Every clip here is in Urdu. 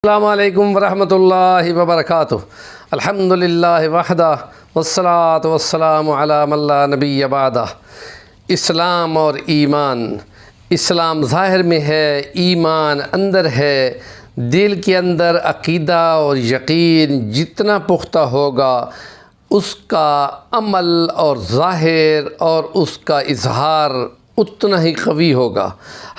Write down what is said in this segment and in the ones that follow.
السلام علیکم ورحمۃ اللہ وبرکاتہ۔ الحمدللہ وحدہ والصلاۃ والسلام علی من لا نبی بعدہ۔ اسلام اور ایمان، اسلام ظاہر میں ہے، ایمان اندر ہے۔ دل کے اندر عقیدہ اور یقین جتنا پختہ ہوگا، اس کا عمل اور ظاہر اور اس کا اظہار اتنا ہی قوی ہوگا۔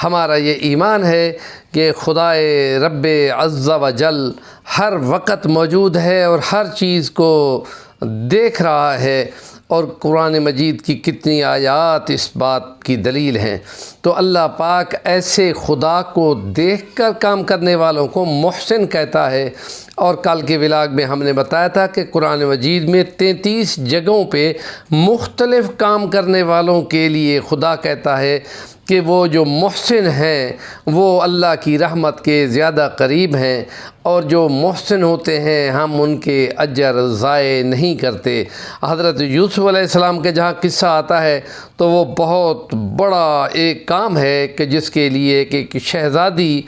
ہمارا یہ ایمان ہے کہ خدائے رب عز و جل ہر وقت موجود ہے اور ہر چیز کو دیکھ رہا ہے، اور قرآن مجید کی کتنی آیات اس بات کی دلیل ہیں۔ تو اللہ پاک ایسے خدا کو دیکھ کر کام کرنے والوں کو محسن کہتا ہے، اور کل کے ولاگ میں ہم نے بتایا تھا کہ قرآن مجید میں 33 جگہوں پہ مختلف کام کرنے والوں کے لیے خدا کہتا ہے کہ وہ جو محسن ہیں وہ اللہ کی رحمت کے زیادہ قریب ہیں، اور جو محسن ہوتے ہیں ہم ان کے اجر ضائع نہیں کرتے۔ حضرت یوسف علیہ السلام کے جہاں قصہ آتا ہے تو وہ بہت بڑا ایک کام ہے کہ جس کے لیے کہ شہزادی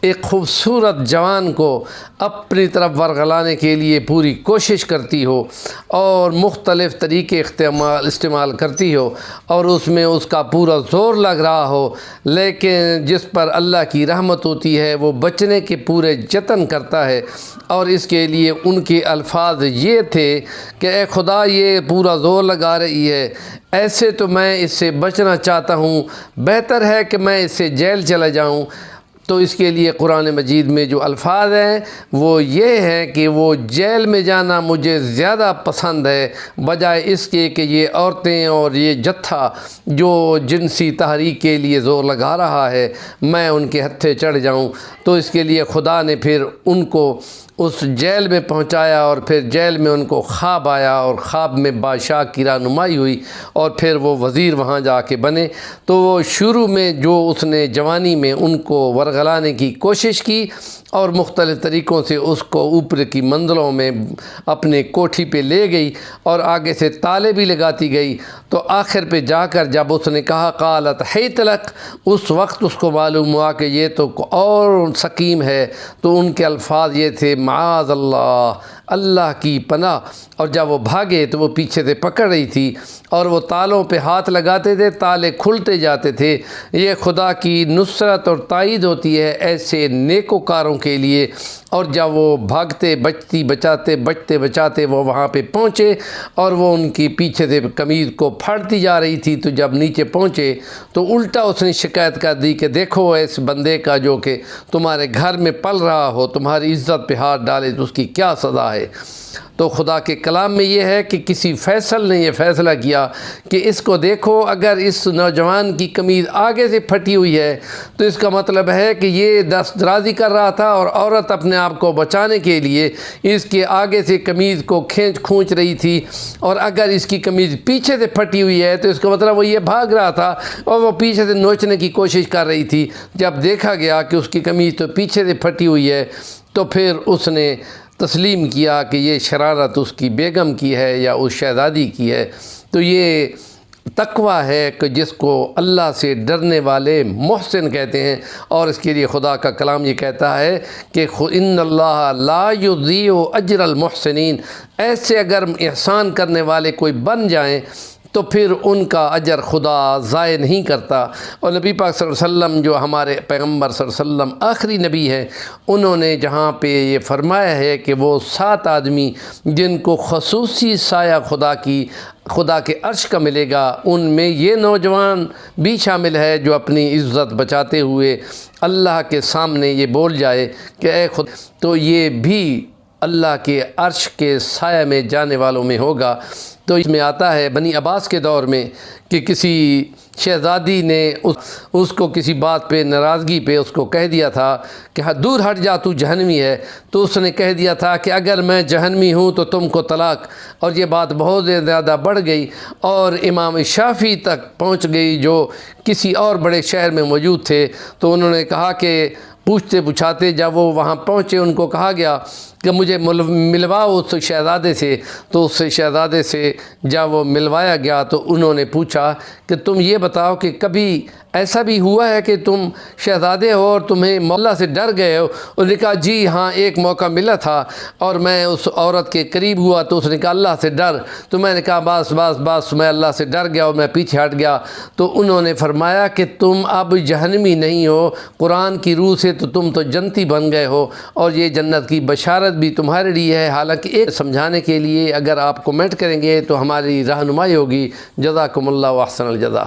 ایک خوبصورت جوان کو اپنی طرف ورغلانے کے لیے پوری کوشش کرتی ہو اور مختلف طریقے استعمال کرتی ہو، اور اس میں اس کا پورا زور لگ رہا ہو، لیکن جس پر اللہ کی رحمت ہوتی ہے وہ بچنے کے پورے جتن کرتا ہے۔ اور اس کے لیے ان کے الفاظ یہ تھے کہ اے خدا، یہ پورا زور لگا رہی ہے، ایسے تو میں اس سے بچنا چاہتا ہوں، بہتر ہے کہ میں اس سے جیل چلا جاؤں۔ تو اس کے لیے قرآن مجید میں جو الفاظ ہیں وہ یہ ہیں کہ وہ جیل میں جانا مجھے زیادہ پسند ہے، بجائے اس کے کہ یہ عورتیں اور یہ جتھا جو جنسی تحریک کے لیے زور لگا رہا ہے میں ان کے ہتھے چڑھ جاؤں۔ تو اس کے لیے خدا نے پھر ان کو اس جیل میں پہنچایا، اور پھر جیل میں ان کو خواب آیا، اور خواب میں بادشاہ کی رہنمائی ہوئی، اور پھر وہ وزیر وہاں جا کے بنے۔ تو وہ شروع میں جو اس نے جوانی میں ان کو ورغلانے کی کوشش کی اور مختلف طریقوں سے اس کو اوپر کی منزلوں میں اپنے کوٹھی پہ لے گئی، اور آگے سے تالے بھی لگاتی گئی، تو آخر پہ جا کر جب اس نے کہا قالت حیت لک، اس وقت اس کو معلوم ہوا کہ یہ تو اور سقیم ہے۔ تو ان کے الفاظ یہ تھے معاذ اللہ، اللہ کی پناہ۔ اور جب وہ بھاگے تو وہ پیچھے سے پکڑ رہی تھی، اور وہ تالوں پہ ہاتھ لگاتے تھے، تالے کھلتے جاتے تھے۔ یہ خدا کی نصرت اور تائید ہوتی ہے ایسے نیکوکاروں کے لیے۔ اور جب وہ بھاگتے بچتے بچاتے وہ وہاں پہ پہنچے، اور وہ ان کی پیچھے سے قمیض کو پھاڑتی جا رہی تھی، تو جب نیچے پہنچے تو الٹا اس نے شکایت کر دی کہ دیکھو اس بندے کا جو کہ تمہارے گھر میں پل رہا ہو، تمہاری عزت پہ ہاتھ ڈالے تو اس کی کیا سزا ہے۔ تو خدا کے کلام میں یہ ہے کہ کسی فیصل نے یہ فیصلہ کیا کہ اس کو دیکھو، اگر اس نوجوان کی قمیض آگے سے پھٹی ہوئی ہے تو اس کا مطلب ہے کہ یہ دست درازی کر رہا تھا، اور عورت اپنے آپ کو بچانے کے لیے اس کے آگے سے قمیض کو کھونچ رہی تھی، اور اگر اس کی قمیض پیچھے سے پھٹی ہوئی ہے تو اس کا مطلب وہ یہ بھاگ رہا تھا اور وہ پیچھے سے نوچنے کی کوشش کر رہی تھی۔ جب دیکھا گیا کہ اس کی قمیض تو پیچھے سے پھٹی ہوئی ہے تو پھر اس نے تسلیم کیا کہ یہ شرارت اس کی بیگم کی ہے یا اس شہزادی کی ہے۔ تو یہ تقوی ہے کہ جس کو اللہ سے ڈرنے والے محسن کہتے ہیں، اور اس کے لیے خدا کا کلام یہ کہتا ہے کہ ان اللہ لا یضیع اجر المحسنین، ایسے اگر احسان کرنے والے کوئی بن جائیں تو پھر ان کا اجر خدا ضائع نہیں کرتا۔ اور نبی پاک صلی اللہ علیہ وسلم جو ہمارے پیغمبر صلی اللہ علیہ وسلم آخری نبی ہیں، انہوں نے جہاں پہ یہ فرمایا ہے کہ وہ 7 آدمی جن کو خصوصی سایہ خدا کے عرش کا ملے گا، ان میں یہ نوجوان بھی شامل ہے جو اپنی عزت بچاتے ہوئے اللہ کے سامنے یہ بول جائے کہ اے خدا، تو یہ بھی اللہ کے عرش کے سایہ میں جانے والوں میں ہوگا۔ تو اس میں آتا ہے بنی عباس کے دور میں کہ کسی شہزادی نے اس کو کسی بات پہ ناراضگی پہ اس کو کہہ دیا تھا کہ ہاں دور ہٹ جا، تو جہنمی ہے۔ تو اس نے کہہ دیا تھا کہ اگر میں جہنمی ہوں تو تم کو طلاق۔ اور یہ بات بہت زیادہ بڑھ گئی اور امام شافعی تک پہنچ گئی جو کسی اور بڑے شہر میں موجود تھے۔ تو انہوں نے کہا کہ پوچھتے پوچھاتے جب وہ وہاں پہنچے، ان کو کہا گیا کہ مجھے ملواؤ اس شہزادے سے۔ تو اس شہزادے سے جب وہ ملوایا گیا تو انہوں نے پوچھا کہ تم یہ بتاؤ کہ کبھی ایسا بھی ہوا ہے کہ تم شہزادے ہو اور تمہیں مولا سے ڈر گئے ہو؟ انہوں نے کہا جی ہاں، ایک موقع ملا تھا اور میں اس عورت کے قریب ہوا تو اس نے کہا اللہ سے ڈر، تو میں نے کہا بس میں اللہ سے ڈر گیا اور میں پیچھے ہٹ گیا۔ تو انہوں نے فرمایا کہ تم اب جہنمی نہیں ہو، قرآن کی روح سے تو تم تو جنتی بن گئے ہو اور یہ جنت کی بشارت بھی تمہارے لیے ہے۔ حالانکہ ایک سمجھانے کے لیے اگر آپ کمنٹ کریں گے تو ہماری رہنمائی ہوگی۔ جزاکم اللہ و احسن الجزا۔